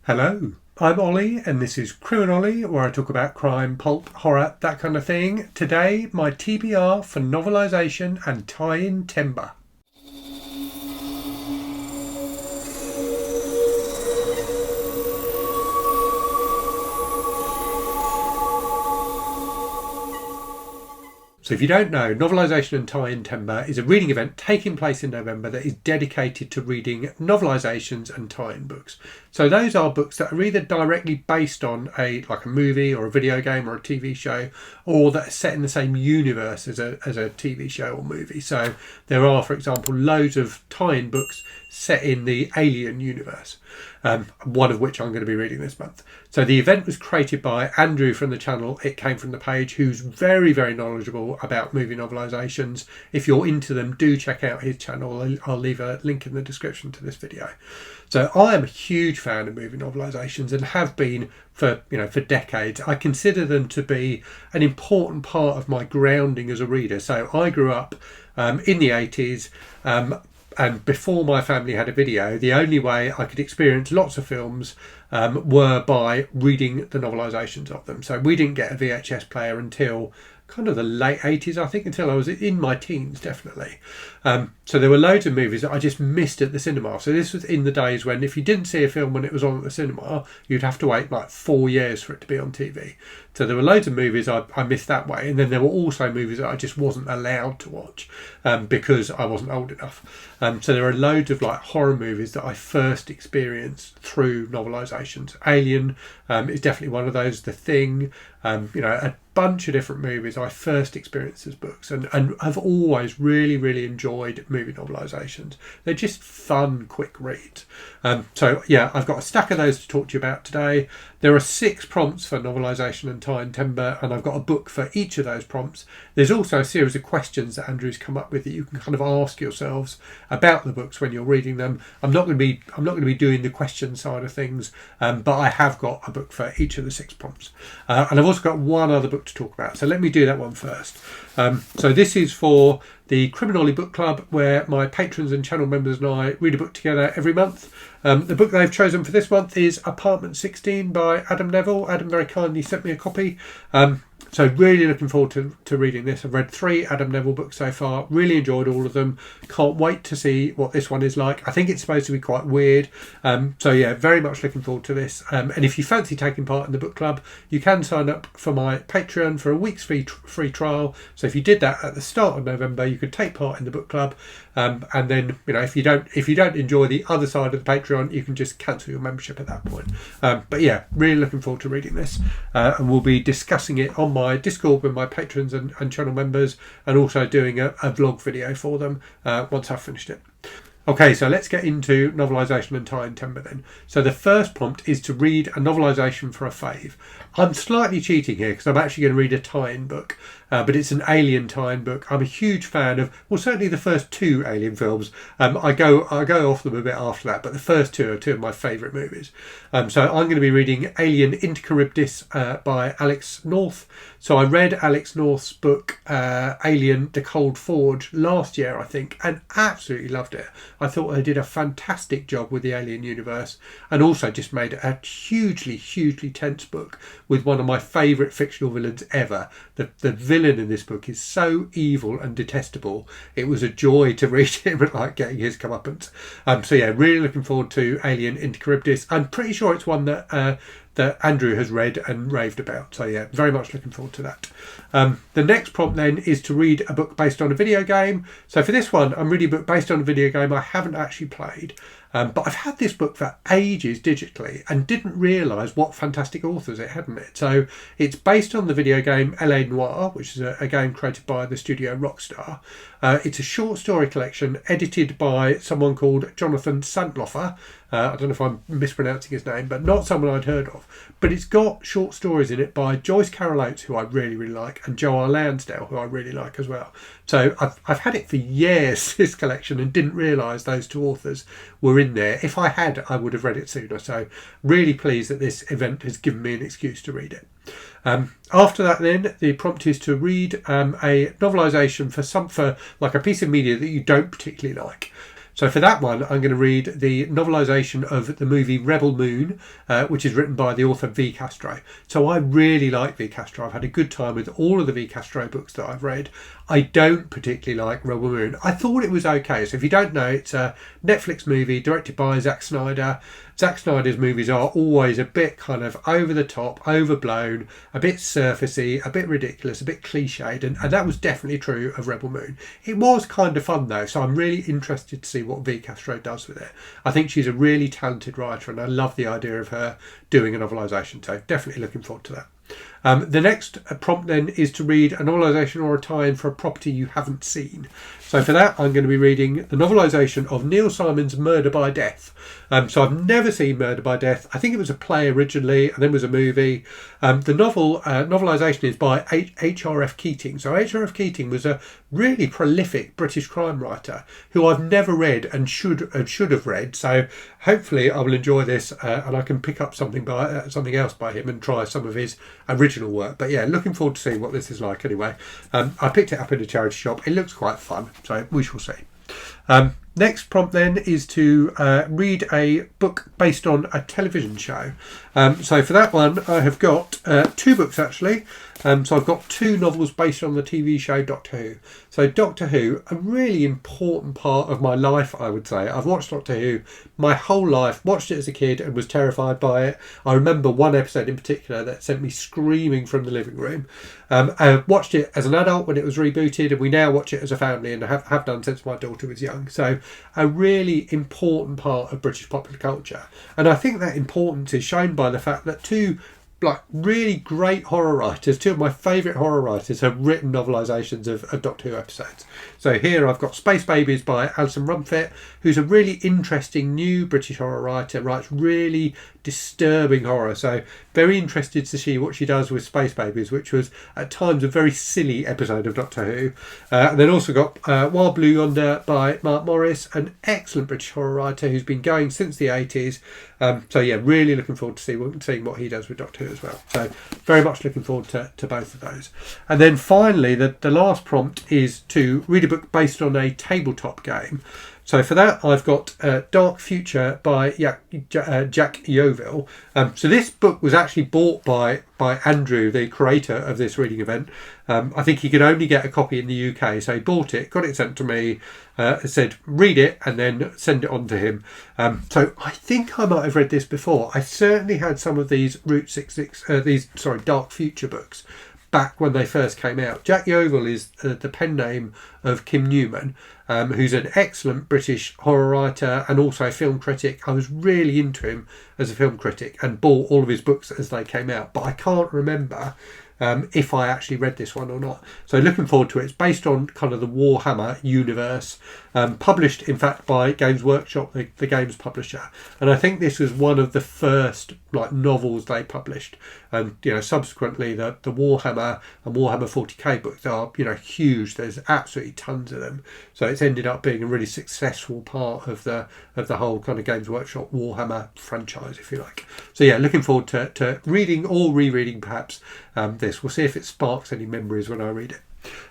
Hello, I'm Ollie and this is Criminolly, where I talk about crime, pulp, horror, that kind of thing. Today, my TBR for novelisation and tie-in timber. So if you don't know, Novelisation and Tie-in Timber is a reading event taking place in November that is dedicated to reading novelisations and tie-in books. So those are books that are either directly based on a movie or a video game or a TV show, or that are set in the same universe as a TV show or movie. So there are, for example, loads of tie-in books set in the Alien universe, one of which I'm going to be reading this month. So the event was created by Andrew from the channel It Came From The Page, who's very, very knowledgeable about movie novelisations. If you're into them, do check out his channel. I'll leave a link in the description to this video. So I am a huge fan of movie novelisations and have been for decades. I consider them to be an important part of my grounding as a reader. So I grew up in the 80s. And before my family had a video, the only way I could experience lots of films were by reading the novelisations of them. So we didn't get a VHS player until kind of the late 80s, I think, until I was in my teens, definitely. So there were loads of movies that I just missed at the cinema. So this was in the days when if you didn't see a film when it was on at the cinema, you'd have to wait like 4 years for it to be on TV. So there were loads of movies I missed that way. And then there were also movies that I just wasn't allowed to watch because I wasn't old enough. So there are loads of horror movies that I first experienced through novelisations. Alien is definitely one of those. The Thing, a bunch of different movies I first experienced as books, and I've always really, really enjoyed movie novelisations. They're just fun, quick reads. So yeah, I've got a stack of those to talk to you about today. There are 6 prompts for novelisation and tie-in timber, and I've got a book for each of those prompts. There's also a series of questions that Andrew's come up with that you can kind of ask yourselves about the books when you're reading them. I'm not going to be doing the question side of things, but I have got a book for each of the 6 prompts, and I've also got one other book to talk about. So let me do that one first. So this is for the Criminolly Book Club, where my patrons and channel members and I read a book together every month. The book they've chosen for this month is Apartment 16 by Adam Nevill. Adam very kindly sent me a copy. So really looking forward to reading this. I've read 3 Adam Nevill books so far. Really enjoyed all of them. Can't wait to see what this one is like. I think it's supposed to be quite weird. So yeah, very much looking forward to this. And if you fancy taking part in the book club, you can sign up for my Patreon for a week's free trial. So if you did that at the start of November, you could take part in the book club. And then if you don't enjoy the other side of the Patreon, you can just cancel your membership at that point. But yeah, really looking forward to reading this, and we'll be discussing it on my Discord with my patrons and channel members, and also doing a vlog video for them once I've finished it. Okay, so let's get into novelisation and tie-in timber then. So the first prompt is to read a novelisation for a fave. I'm slightly cheating here because I'm actually going to read a tie-in book, but it's an Alien tie-in book. I'm a huge fan of, well, certainly the first 2 Alien films. I go off them a bit after that, but the first 2 are 2 of my favourite movies. So I'm going to be reading Alien into Charybdis by Alex North. So I read Alex North's book Alien: The Cold Forge last year, I think, and absolutely loved it. I thought they did a fantastic job with the Alien universe, and also just made a hugely, hugely tense book with one of my favourite fictional villains ever. The villain in this book is so evil and detestable. It was a joy to read him and getting his comeuppance. So yeah, really looking forward to Alien into Charybdis. I'm pretty sure it's one that Andrew has read and raved about. So yeah, very much looking forward to that. The next prompt then is to read a book based on a video game. So for this one, I'm reading a book based on a video game I haven't actually played. But I've had this book for ages digitally and didn't realise what fantastic authors it had in it. So it's based on the video game Noire, which is a game created by the studio Rockstar. It's a short story collection edited by someone called Jonathan Santlofer. I don't know if I'm mispronouncing his name, but not someone I'd heard of. But it's got short stories in it by Joyce Carol Oates, who I really, really like, and Joe R. Lansdale, who I really like as well. So I've had it for years, this collection, and didn't realise those 2 authors were in there. If I had, I would have read it sooner. So really pleased that this event has given me an excuse to read it. After that then, the prompt is to read a novelisation for a piece of media that you don't particularly like. So for that one, I'm going to read the novelisation of the movie Rebel Moon, which is written by the author V. Castro. So I really like V. Castro. I've had a good time with all of the V. Castro books that I've read. I don't particularly like Rebel Moon. I thought it was okay. So if you don't know, it's a Netflix movie directed by Zack Snyder. Zack Snyder's movies are always a bit kind of over the top, overblown, a bit surfacey, a bit ridiculous, a bit cliched, and that was definitely true of Rebel Moon. It was kind of fun though, so I'm really interested to see what V. Castro does with it. I think she's a really talented writer, and I love the idea of her doing a novelisation, so definitely looking forward to that. The next prompt then is to read a novelisation or a tie-in for a property you haven't seen. So for that, I'm going to be reading the novelisation of Neil Simon's Murder by Death. So I've never seen Murder by Death. I think it was a play originally and then was a movie. The novelisation is by H.R.F. Keating. So H.R.F. Keating was a really prolific British crime writer who I've never read and should have read. So hopefully I will enjoy this and I can pick up something else by him and try some of his original work. But yeah, looking forward to seeing what this is like anyway. I picked it up in a charity shop. It looks quite fun, so we shall see. Next prompt then is to read a book based on a television show. So for that one, I have got 2 books actually. So I've got 2 novels based on the TV show Doctor Who. So Doctor Who, a really important part of my life, I would say. I've watched Doctor Who my whole life, watched it as a kid and was terrified by it. I remember one episode in particular that sent me screaming from the living room. I watched it as an adult when it was rebooted, and we now watch it as a family and have done since my daughter was young. So a really important part of British popular culture. And I think that importance is shown by the fact that 2 really great horror writers, 2 of my favourite horror writers, have written novelisations of Doctor Who episodes. So here I've got Space Babies by Alison Rumfitt, who's a really interesting new British horror writer, writes really disturbing horror. So very interested to see what she does with Space Babies, which was at times a very silly episode of Doctor Who. And then also got Wild Blue Yonder by Mark Morris, an excellent British horror writer who's been going since the 80s. So yeah, really looking forward to seeing what he does with Doctor Who as well. So very much looking forward to both of those. And then finally, the last prompt is to read a book based on a tabletop game. So for that, I've got Dark Future by Jack Yeovil. So this book was actually bought by Andrew, the creator of this reading event. I think he could only get a copy in the UK, so he bought it, got it sent to me, said read it and then send it on to him. So I think I might have read this before. I certainly had some of these Dark Future books back when they first came out. Jack Yeovil is the pen name of Kim Newman, who's an excellent British horror writer and also a film critic. I was really into him as a film critic and bought all of his books as they came out, but I can't remember if I actually read this one or not. So looking forward to it. It's based on kind of the Warhammer universe, published in fact by Games Workshop, the games publisher. And I think this was one of the first novels they published. And subsequently the Warhammer and Warhammer 40k books are huge. There's absolutely tons of them. So it's ended up being a really successful part of the whole kind of Games Workshop Warhammer franchise, if you like. So yeah, looking forward to reading or rereading perhaps this. We'll see if it sparks any memories when I read it.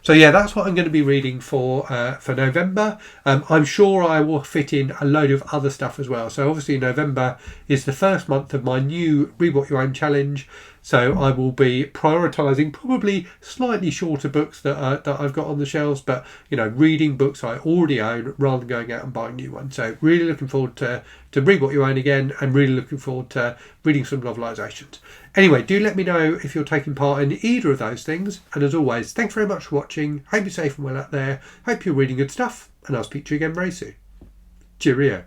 So yeah, that's what I'm going to be reading for November. I'm sure I will fit in a load of other stuff as well. So obviously November is the first month of my new Read What You Own challenge. So I will be prioritising probably slightly shorter books that I've got on the shelves, but reading books I already own rather than going out and buying new ones. So really looking forward to Read What You Own again, and really looking forward to reading some novelisations. Anyway, do let me know if you're taking part in either of those things. And as always, thanks very much for watching. Hope you're safe and well out there. Hope you're reading good stuff, and I'll speak to you again very soon. Cheerio.